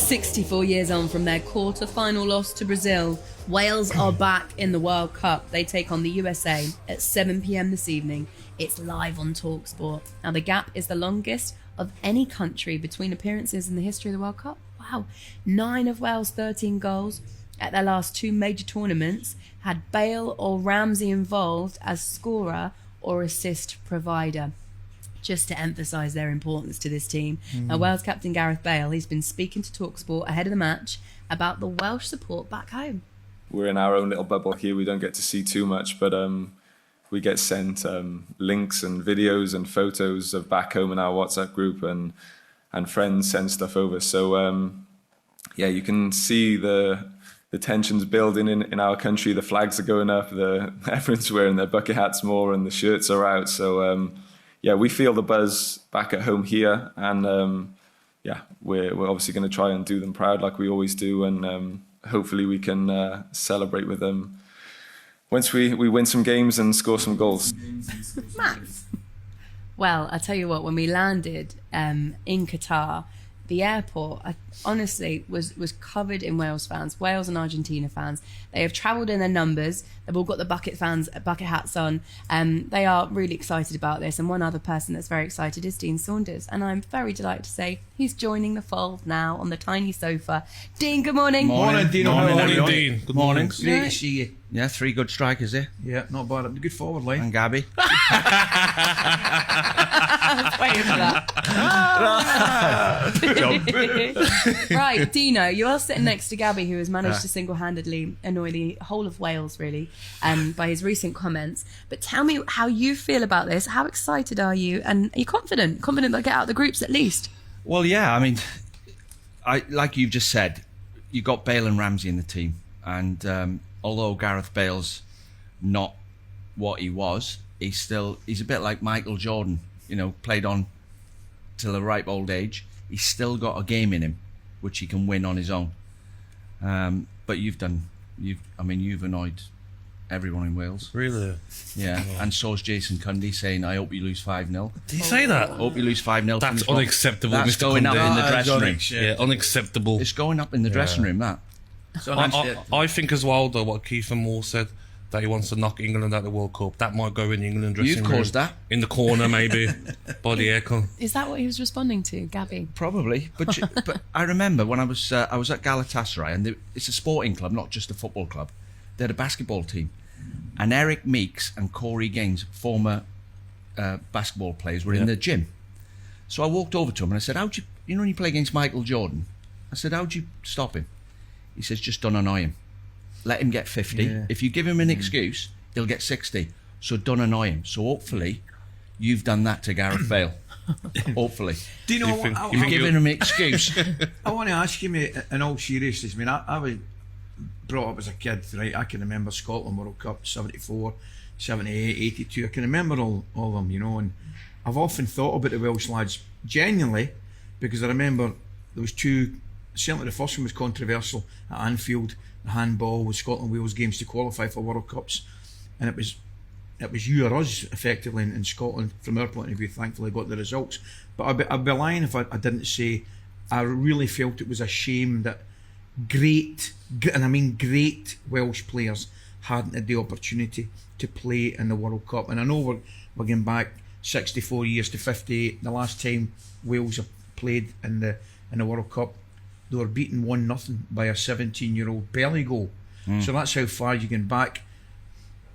64 years on from their quarter-final loss to Brazil, Wales are back in the World Cup. They take on the USA at 7 p.m. this evening. It's live on talkSPORT. Now, the gap is the longest of any country between appearances in the history of the World Cup. Wow. 9 of Wales' 13 goals at their last 2 major tournaments had Bale or Ramsey involved as scorer or assist provider, just to emphasise their importance to this team. Now, Wales captain Gareth Bale, he's been speaking to talkSPORT ahead of the match about the Welsh support back home. We're in our own little bubble here. We don't get to see too much, but we get sent links and videos and photos of back home in our WhatsApp group, and friends send stuff over. So yeah, you can see the tensions building in our country. The flags are going up. Everyone's wearing their bucket hats more, and the shirts are out. So yeah, we feel the buzz back at home here, and yeah, we're obviously going to try and do them proud like we always do, and hopefully we can celebrate with them once we win some games and score some goals. Max. Well, I tell you what, when we landed in Qatar, the airport, honestly, was covered in Wales fans, Wales and Argentina fans. They have travelled in their numbers. They've all got the bucket hats on. They are really excited about this. And one other person that's very excited is Dean Saunders. And I'm very delighted to say he's joining the fold now on the tiny sofa. Dean, good morning. Morning, Dean. Morning, Dean. Good morning. Great to see you. Yeah, 3 good strikers there. Yeah, not bad. Good forward line. And Gabby. I was waiting for that. Right, Dino, you are sitting next to Gabby, who has managed to single-handedly annoy the whole of Wales, really, by his recent comments. But tell me how you feel about this. How excited are you? And are you confident? Confident they'll get out of the groups at least? Well, yeah, I mean, like you've just said, you got Bale and Ramsey in the team. And although Gareth Bale's not what he was, he's a bit like Michael Jordan, played on till a ripe old age. He's still got a game in him, which he can win on his own. But you've annoyed everyone in Wales. Really? Yeah, and so's Jason Cundy saying, I hope you lose 5-0. Did he say that? Hope you lose 5-0. That's unacceptable, That's Mr. going Cundy. up in the dressing room. Yeah, unacceptable. It's going up in the dressing room, that. So I think as well, though, what Keith and Moore said, that he wants to knock England out of the World Cup. That might go in the England dressing room. You've caused that. In the corner, maybe, by the aircon. Is that what he was responding to, Gabby? Probably, but I remember when I was at Galatasaray, and it's a sporting club, not just a football club. They had a basketball team, and Erik Meeks and Corey Gaines, former basketball players, were in the gym. So I walked over to him and I said, "How'd you when you play against Michael Jordan?" I said, "How'd you stop him?" He says, "Just don't annoy him. Let him get 50. Yeah. If you give him an excuse, he'll get 60. So don't annoy him." So hopefully, you've done that to Gareth Bale. Hopefully. Do you know you've given him an excuse? I want to ask you, mate, in all seriousness. I mean, I was brought up as a kid, right? I can remember Scotland World Cup 74, 78, 82. I can remember all of them, and I've often thought about the Welsh lads genuinely, because I remember there was 2. Certainly the first one was controversial at Anfield, the handball with Scotland-Wales games to qualify for World Cups, and it was you or us effectively in Scotland. From our point of view, thankfully got the results, but I'd be lying if I didn't say I really felt it was a shame that great Welsh players hadn't had the opportunity to play in the World Cup. And I know we're going back 64 years to 58. The last time Wales have played in the World Cup, they were beaten 1-0 by a 17-year-old belly goal. So that's how far you can back.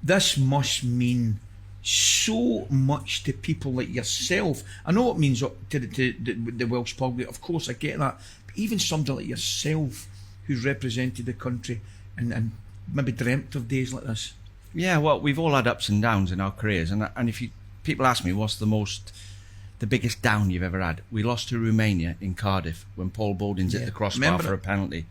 This must mean so much to people like yourself. I know it means to the Welsh public, of course, I get that. But even somebody like yourself who's represented the country and maybe dreamt of days like this. Yeah, well, we've all had ups and downs in our careers. And if people ask me what's the biggest down you've ever had, we lost to Romania in Cardiff when Paul Bowden's hit the crossbar for a penalty,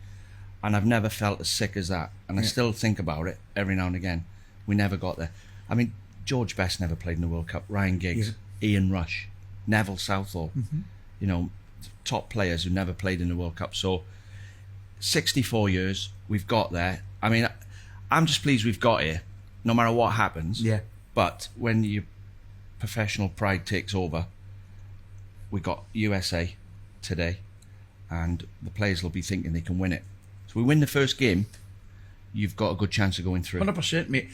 and I've never felt as sick as that, and I still think about it every now and again. We never got there. I mean, George Best never played in the World Cup, Ryan Giggs, Ian Rush, Neville Southall, top players who never played in the World Cup. So 64 years we've got there. I mean, I'm just pleased we've got here no matter what happens. But when your professional pride takes over, we got USA today, and the players will be thinking they can win it. So we win the first game, you've got a good chance of going through. 100%, mate.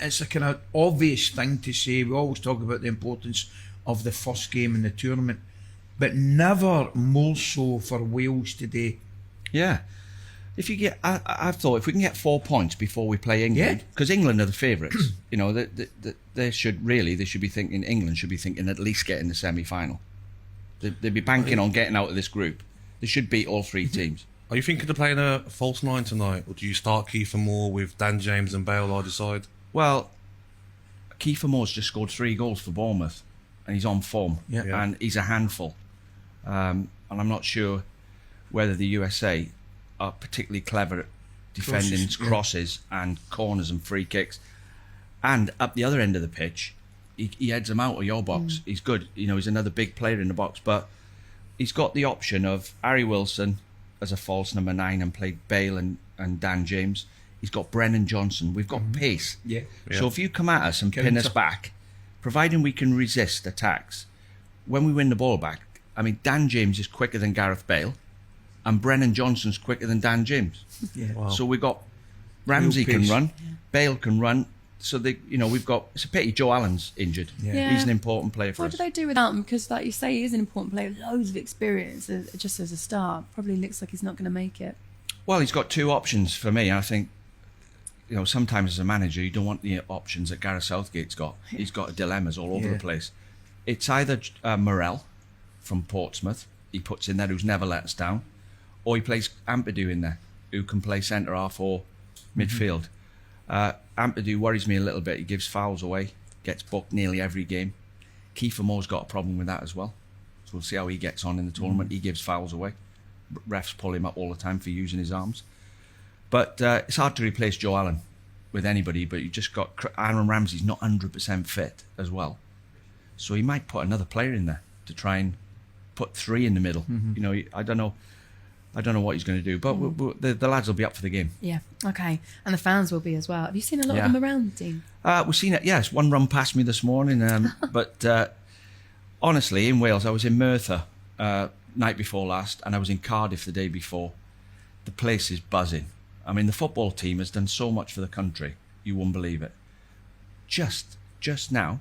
It's a kind of obvious thing to say. We always talk about the importance of the first game in the tournament, but never more so for Wales today. Yeah. If you get, I've thought if we can get 4 points before we play England, because England are the favourites. You know, they should be thinking, England should be thinking at least getting the semi-final. They'd be banking on getting out of this group. They should beat all three teams. Are you thinking of playing a false nine tonight, or do you start Kiefer Moore with Dan James and Bale either side? Well, Kiefer Moore's just scored 3 goals for Bournemouth, and he's on form, and he's a handful. And I'm not sure whether the USA are particularly clever at defending crosses and corners and free kicks. And up the other end of the pitch, he heads them out of your box. He's good. You know, he's another big player in the box, but he's got the option of Harry Wilson as a false number 9 and played Bale and Dan James. He's got Brennan Johnson. We've got pace. Yeah. So if you come at us and pin us back, providing we can resist attacks, when we win the ball back, I mean, Dan James is quicker than Gareth Bale, and Brennan Johnson's quicker than Dan James. Yeah. Wow. So we've got Ramsey can run, Bale can run. So we've got. It's a pity Joe Allen's injured. Yeah. He's an important player for us. What do they do without him? Because, like you say, he is an important player, loads of experience just as a start. Probably looks like he's not going to make it. Well, he's got 2 options for me. I think, you know, sometimes as a manager, you don't want the options that Gareth Southgate's got. He's got dilemmas all over the place. It's either Morel from Portsmouth, he puts in there, who's never let us down, or he plays Ampadu in there, who can play centre half or midfield. Ampadu worries me a little bit. He gives fouls away, gets booked nearly every game. Kiefer Moore's got a problem with that as well. So we'll see how he gets on in the tournament. He gives fouls away. Refs pull him up all the time for using his arms. But it's hard to replace Joe Allen with anybody, but you just got Aaron Ramsey's not 100% fit as well. So he might put another player in there to try and put 3 in the middle. You know, I don't know what he's going to do, but the lads will be up for the game. Yeah, okay. And the fans will be as well. Have you seen a lot of them around, Dean? We've seen it, yes. One run past me this morning. But honestly, in Wales, I was in Merthyr night before last, and I was in Cardiff the day before. The place is buzzing. I mean, the football team has done so much for the country. You won't believe it. Just now,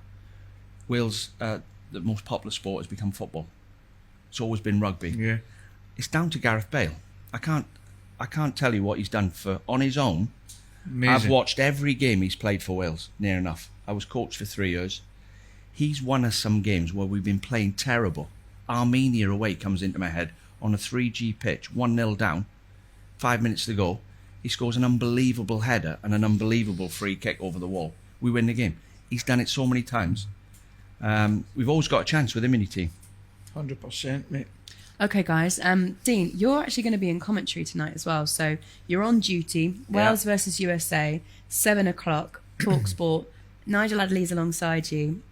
Wales, the most popular sport has become football. It's always been rugby. Yeah. It's down to Gareth Bale. I can't tell you what he's done on his own. Amazing. I've watched every game he's played for Wales, near enough. I was coach for 3 years. He's won us some games where we've been playing terrible. Armenia away comes into my head on a 3G pitch, 1-0 down, 5 minutes to go. He scores an unbelievable header and an unbelievable free kick over the wall. We win the game. He's done it so many times. We've always got a chance with him in your team. 100%, mate. Okay, guys. Dean, you're actually going to be in commentary tonight as well. So you're on duty. Wales versus USA, 7 o'clock, talkSPORT. Nigel Adley's alongside you.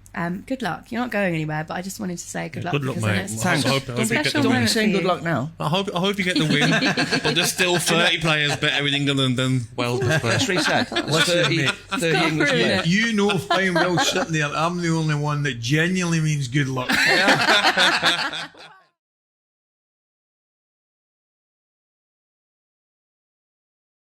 Good luck. You're not going anywhere, but I just wanted to say good luck. Good luck, because I know mate. it's Thanks. I hope you get the special Don't win. be moment saying for good you. luck now. I hope you get the win, but there's still 30 players better in England than Wales. That's what he said. Listen, 30 mate. 30 English Ruin players. it. You know fine well sitting there, I'm the only one that genuinely means good luck.